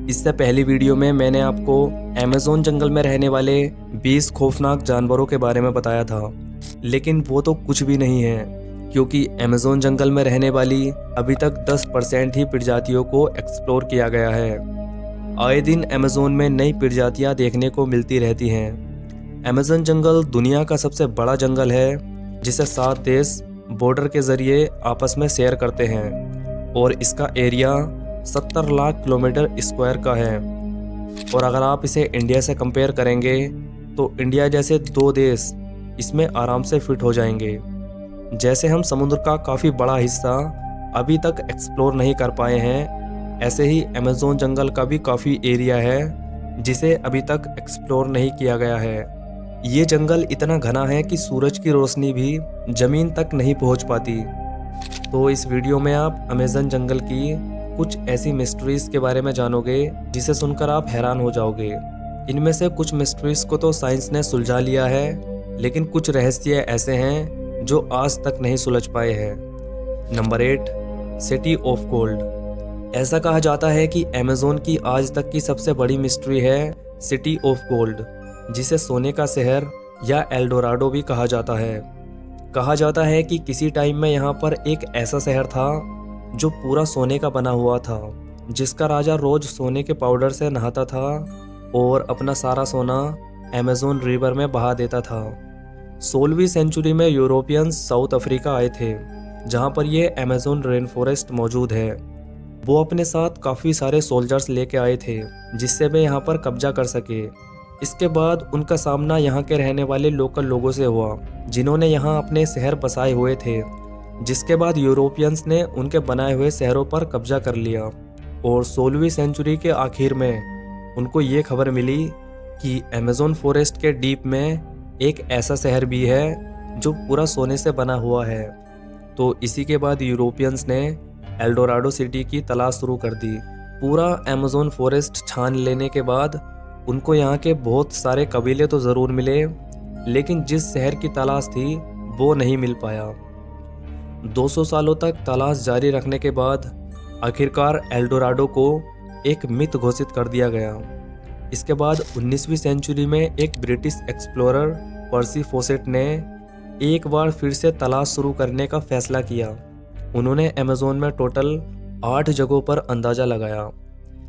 इससे पहली वीडियो में मैंने आपको अमेज़न जंगल में रहने वाले 20 खौफनाक जानवरों के बारे में बताया था, लेकिन वो तो कुछ भी नहीं है, क्योंकि अमेज़न जंगल में रहने वाली अभी तक 10% ही प्रजातियों को एक्सप्लोर किया गया है। आए दिन अमेज़न में नई प्रजातियां देखने को मिलती रहती हैं। अमेज़न जंगल दुनिया का सबसे बड़ा जंगल है, जिसे 7 देश बॉर्डर के जरिए आपस में शेयर करते हैं और इसका एरिया 70 लाख किलोमीटर स्क्वायर का है। और अगर आप इसे इंडिया से कंपेयर करेंगे तो इंडिया जैसे 2 देश इसमें आराम से फिट हो जाएंगे। जैसे हम समुद्र का काफ़ी बड़ा हिस्सा अभी तक एक्सप्लोर नहीं कर पाए हैं, ऐसे ही अमेज़न जंगल का भी काफ़ी एरिया है जिसे अभी तक एक्सप्लोर नहीं किया गया है। ये जंगल इतना घना है कि सूरज की रोशनी भी ज़मीन तक नहीं पहुंच पाती। तो इस वीडियो में आप अमेज़न जंगल की कुछ ऐसी मिस्ट्रीज़ के बारे में जानोगे जिसे सुनकर आप हैरान हो जाओगे। इनमें से कुछ मिस्ट्रीज़ को तो साइंस ने सुलझा लिया है, लेकिन कुछ रहस्य ऐसे हैं जो आज तक नहीं सुलझ पाए हैं। Number 8, city of gold. ऐसा कहा जाता है कि अमेज़न की आज तक की सबसे बड़ी मिस्ट्री है सिटी ऑफ गोल्ड, जिसे सोने का शहर या एल्डोराडो भी कहा जाता है। कहा जाता है कि किसी टाइम में यहाँ पर एक ऐसा शहर था जो पूरा सोने का बना हुआ था, जिसका राजा रोज सोने के पाउडर से नहाता था और अपना सारा सोना अमेज़न रिवर में बहा देता था। 16वीं सेंचुरी में यूरोपियंस साउथ अफ्रीका आए थे, जहाँ पर ये अमेज़न रेन फॉरेस्ट मौजूद है। वो अपने साथ काफ़ी सारे सोल्जर्स लेके आए थे, जिससे वे यहाँ पर कब्जा कर सके। इसके बाद उनका सामना यहाँ के रहने वाले लोकल लोगों से हुआ, जिन्होंने यहाँ अपने शहर बसाए हुए थे। जिसके बाद यूरोपियंस ने उनके बनाए हुए शहरों पर कब्जा कर लिया और 16वीं सेंचुरी के आखिर में उनको ये खबर मिली कि अमेज़न फॉरेस्ट के डीप में एक ऐसा शहर भी है जो पूरा सोने से बना हुआ है। तो इसी के बाद यूरोपियंस ने एल्डोराडो सिटी की तलाश शुरू कर दी। पूरा अमेज़न फॉरेस्ट छान लेने के बाद उनको यहाँ के बहुत सारे कबीले तो ज़रूर मिले, लेकिन जिस शहर की तलाश थी वो नहीं मिल पाया। 200 सालों तक तलाश जारी रखने के बाद आखिरकार एल्डोराडो को एक मिथ घोषित कर दिया गया। इसके बाद 19वीं सेंचुरी में एक ब्रिटिश एक्सप्लोरर पर्सी फोसेट ने एक बार फिर से तलाश शुरू करने का फैसला किया। उन्होंने अमेज़न में टोटल 8 जगहों पर अंदाज़ा लगाया,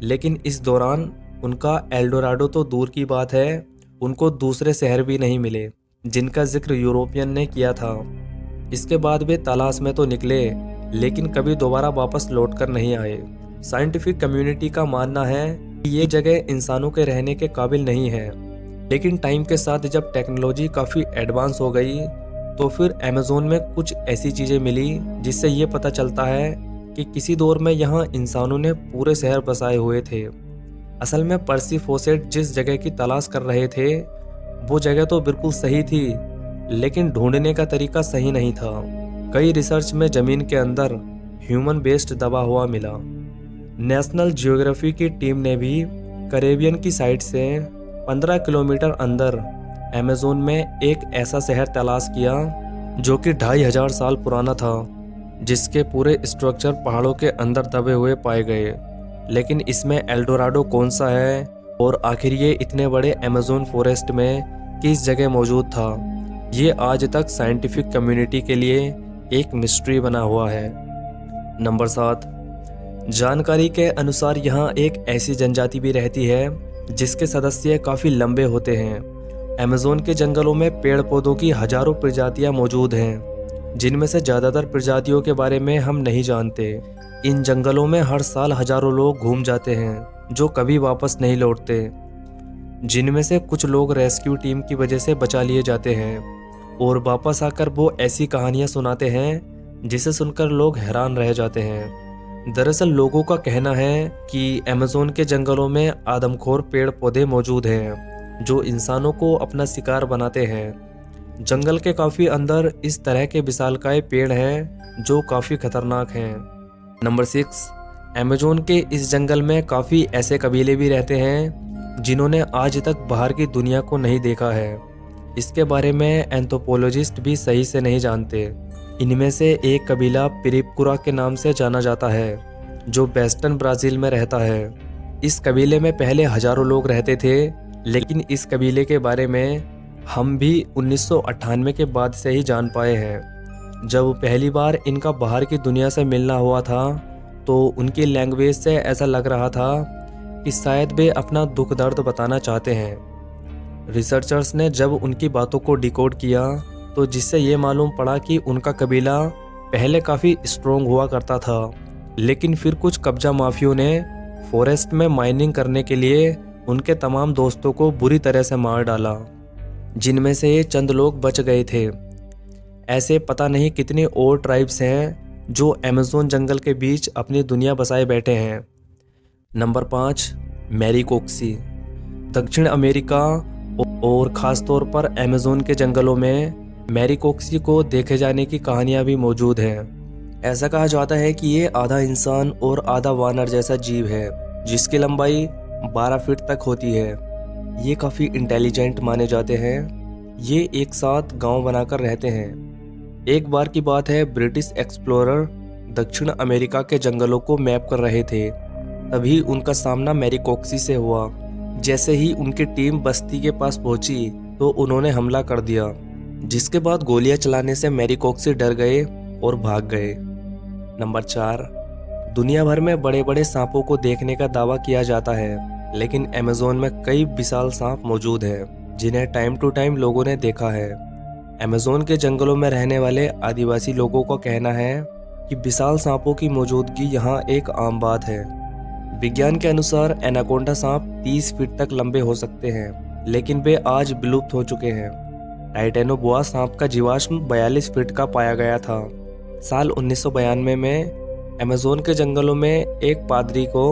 लेकिन इस दौरान उनका एल्डोराडो तो दूर की बात है, उनको दूसरे शहर भी नहीं मिले जिनका जिक्र यूरोपियन ने किया था। इसके बाद वे तलाश में तो निकले, लेकिन कभी दोबारा वापस लौट कर नहीं आए। साइंटिफिक कम्युनिटी का मानना है कि ये जगह इंसानों के रहने के काबिल नहीं है, लेकिन टाइम के साथ जब टेक्नोलॉजी काफ़ी एडवांस हो गई तो फिर अमेज़न में कुछ ऐसी चीज़ें मिली जिससे ये पता चलता है कि किसी दौर में यहाँ इंसानों ने पूरे शहर बसाए हुए थे। असल में पर्सी फोसेट जिस जगह की तलाश कर रहे थे वो जगह तो बिल्कुल सही थी, लेकिन ढूंढने का तरीका सही नहीं था। कई रिसर्च में ज़मीन के अंदर ह्यूमन वेस्ट दबा हुआ मिला। नेशनल ज्योग्राफी की टीम ने भी कैरेबियन की साइड से 15 किलोमीटर अंदर अमेज़न में एक ऐसा शहर तलाश किया जो कि 2500 साल पुराना था, जिसके पूरे स्ट्रक्चर पहाड़ों के अंदर दबे हुए पाए गए। लेकिन इसमें एल्डोराडो कौन सा है और आखिर ये इतने बड़े अमेज़न फॉरेस्ट में किस जगह मौजूद था, ये आज तक साइंटिफिक कम्युनिटी के लिए एक मिस्ट्री बना हुआ है। नंबर 7, जानकारी के अनुसार यहाँ एक ऐसी जनजाति भी रहती है जिसके सदस्य काफ़ी लंबे होते हैं। अमेज़न के जंगलों में पेड़ पौधों की हजारों प्रजातियाँ मौजूद हैं, जिनमें से ज़्यादातर प्रजातियों के बारे में हम नहीं जानते। इन जंगलों में हर साल हजारों लोग घूम जाते हैं जो कभी वापस नहीं लौटते, जिनमें से कुछ लोग रेस्क्यू टीम की वजह से बचा लिए जाते हैं और वापस आकर वो ऐसी कहानियां सुनाते हैं जिसे सुनकर लोग हैरान रह जाते हैं। दरअसल लोगों का कहना है कि अमेज़न के जंगलों में आदमखोर पेड़ पौधे मौजूद हैं जो इंसानों को अपना शिकार बनाते हैं। जंगल के काफ़ी अंदर इस तरह के विशालकाय पेड़ हैं जो काफ़ी खतरनाक हैं। नंबर 6, अमेज़न के इस जंगल में काफ़ी ऐसे कबीले भी रहते हैं जिन्होंने आज तक बाहर की दुनिया को नहीं देखा है। इसके बारे में एंथ्रोपोलॉजिस्ट भी सही से नहीं जानते। इनमें से एक कबीला पिरिपकुरा के नाम से जाना जाता है, जो वेस्टर्न ब्राज़ील में रहता है। इस कबीले में पहले हजारों लोग रहते थे, लेकिन इस कबीले के बारे में हम भी 1998 के बाद से ही जान पाए हैं। जब पहली बार इनका बाहर की दुनिया से मिलना हुआ था तो उनकी लैंग्वेज से ऐसा लग रहा था कि शायद वे अपना दुख दर्द बताना चाहते हैं। रिसर्चर्स ने जब उनकी बातों को डिकोड किया तो जिससे ये मालूम पड़ा कि उनका कबीला पहले काफ़ी स्ट्रोंग हुआ करता था, लेकिन फिर कुछ कब्जा माफियों ने फॉरेस्ट में माइनिंग करने के लिए उनके तमाम दोस्तों को बुरी तरह से मार डाला, जिनमें से चंद लोग बच गए थे। ऐसे पता नहीं कितने और ट्राइब्स हैं जो अमेज़न जंगल के बीच अपनी दुनिया बसाए बैठे हैं। नंबर 5, मैरीकोक्सी। दक्षिण अमेरिका और ख़ास तौर पर अमेज़न के जंगलों में मैरीकोक्सी को देखे जाने की कहानियाँ भी मौजूद हैं। ऐसा कहा जाता है कि ये आधा इंसान और आधा वानर जैसा जीव है जिसकी लंबाई 12 फीट तक होती है। ये काफ़ी इंटेलिजेंट माने जाते हैं। ये एक साथ गांव बनाकर रहते हैं। एक बार की बात है, ब्रिटिश एक्सप्लोरर दक्षिण अमेरिका के जंगलों को मैप कर रहे थे, तभी उनका सामना मैरीकोक्सी से हुआ। जैसे ही उनकी टीम बस्ती के पास पहुंची तो उन्होंने हमला कर दिया, जिसके बाद गोलियां चलाने से मैरीकोक्सी डर गए और भाग गए। नंबर 4, दुनिया भर में बड़े बड़े सांपों को देखने का दावा किया जाता है, लेकिन अमेज़न में कई विशाल सांप मौजूद हैं जिन्हें टाइम टू टाइम लोगों ने देखा है। अमेज़न के जंगलों में रहने वाले आदिवासी लोगों का कहना है कि विशाल सांपों की मौजूदगी यहाँ एक आम बात है। विज्ञान के अनुसार एनाकोंडा सांप 30 फीट तक लंबे हो सकते हैं, लेकिन वे आज विलुप्त हो चुके हैं। टाइटेनोबोआ सांप का जीवाश्म 42 फीट का पाया गया था। साल 1992 में अमेज़न के जंगलों में एक पादरी को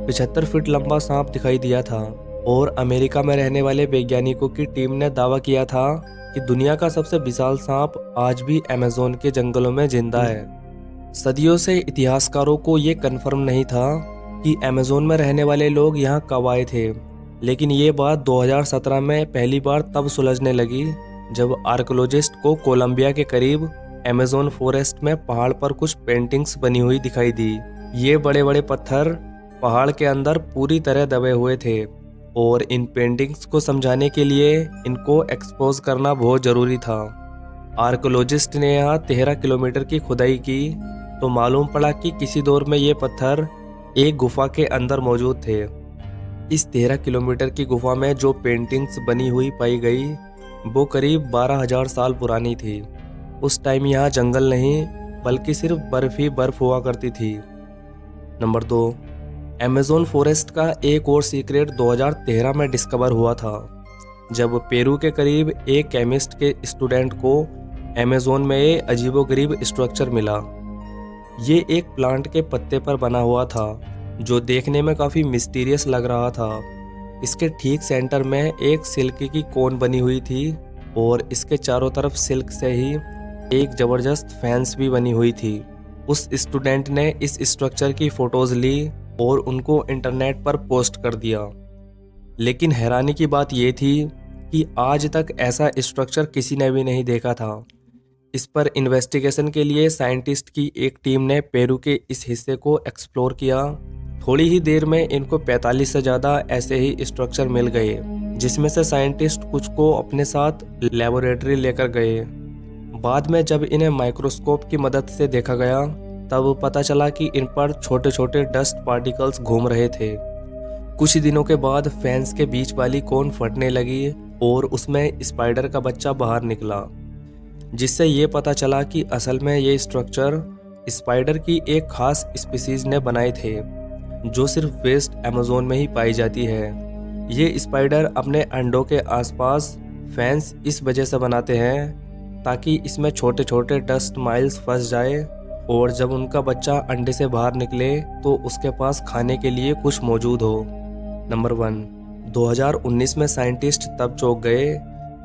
75 फीट लंबा सांप दिखाई दिया था और अमेरिका में रहने वाले वैज्ञानिकों की टीम ने दावा किया था कि दुनिया का सबसे विशाल सांप आज भी अमेज़न के जंगलों में जिंदा है। सदियों से इतिहासकारों को ये कन्फर्म नहीं था कि अमेज़न में रहने वाले लोग यहाँ कब आए थे, लेकिन ये बात 2017 में पहली बार तब सुलझने लगी जब आर्कियोलॉजिस्ट को कोलंबिया के करीब अमेज़न फॉरेस्ट में पहाड़ पर कुछ पेंटिंग्स बनी हुई दिखाई दी। ये बड़े बड़े पत्थर पहाड़ के अंदर पूरी तरह दबे हुए थे और इन पेंटिंग्स को समझाने के लिए इनको एक्सपोज करना बहुत ज़रूरी था। आर्कियोलॉजिस्ट ने यहाँ 13 किलोमीटर की खुदाई की तो मालूम पड़ा कि किसी दौर में ये पत्थर एक गुफा के अंदर मौजूद थे। इस 13 किलोमीटर की गुफा में जो पेंटिंग्स बनी हुई पाई गई वो करीब 12,000 साल पुरानी थी। उस टाइम यहाँ जंगल नहीं बल्कि सिर्फ बर्फ ही बर्फ हुआ करती थी। नंबर 2, अमेज़न फॉरेस्ट का एक और सीक्रेट 2013 में डिस्कवर हुआ था, जब पेरू के करीब एक केमिस्ट के स्टूडेंट को अमेज़न में ये अजीबोगरीब स्ट्रक्चर मिला। ये एक प्लांट के पत्ते पर बना हुआ था जो देखने में काफ़ी मिस्टीरियस लग रहा था। इसके ठीक सेंटर में एक सिल्क की कोन बनी हुई थी और इसके चारों तरफ सिल्क से ही एक ज़बरदस्त फैंस भी बनी हुई थी। उस स्टूडेंट ने इस स्ट्रक्चर की फ़ोटोज़ ली और उनको इंटरनेट पर पोस्ट कर दिया। लेकिन हैरानी की बात ये थी कि आज तक ऐसा स्ट्रक्चर किसी ने भी नहीं देखा था। इस पर इन्वेस्टिगेशन के लिए साइंटिस्ट की एक टीम ने पेरू के इस हिस्से को एक्सप्लोर किया। थोड़ी ही देर में इनको 45 से ज़्यादा ऐसे ही स्ट्रक्चर मिल गए, जिसमें से साइंटिस्ट कुछ को अपने साथ लेबोरेटरी लेकर गए। बाद में जब इन्हें माइक्रोस्कोप की मदद से देखा गया तब पता चला कि इन पर छोटे छोटे डस्ट पार्टिकल्स घूम रहे थे। कुछ दिनों के बाद फैंस के बीच वाली कोन फटने लगी और उसमें स्पाइडर का बच्चा बाहर निकला, जिससे ये पता चला कि असल में ये स्ट्रक्चर स्पाइडर की एक खास स्पीसीज ने बनाए थे जो सिर्फ वेस्ट अमेज़न में ही पाई जाती है। ये स्पाइडर अपने अंडों के आसपास फैंस इस वजह से बनाते हैं ताकि इसमें छोटे छोटे डस्ट माइल्स फंस जाए और जब उनका बच्चा अंडे से बाहर निकले तो उसके पास खाने के लिए कुछ मौजूद हो। नंबर 1, 2019 में साइंटिस्ट तब चौंक गए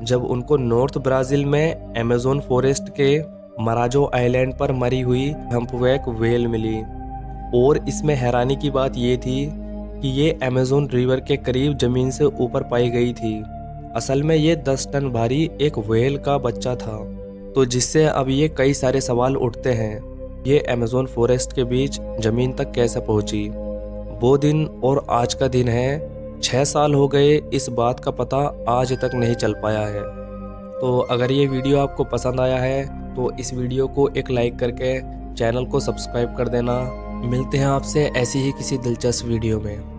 जब उनको नॉर्थ ब्राज़ील में अमेज़न फॉरेस्ट के मराजो आइलैंड पर मरी हुई हम्पबैक व्हेल मिली। और इसमें हैरानी की बात ये थी कि ये अमेज़न रिवर के करीब ज़मीन से ऊपर पाई गई थी। असल में ये 10 टन भारी एक व्हेल का बच्चा था। तो जिससे अब ये कई सारे सवाल उठते हैं, ये अमेज़न फॉरेस्ट के बीच ज़मीन तक कैसे पहुंची? वो दिन और आज का दिन है 6 साल हो गए, इस बात का पता आज तक नहीं चल पाया है। तो अगर ये वीडियो आपको पसंद आया है तो इस वीडियो को एक लाइक करके चैनल को सब्सक्राइब कर देना। मिलते हैं आपसे ऐसी ही किसी दिलचस्प वीडियो में।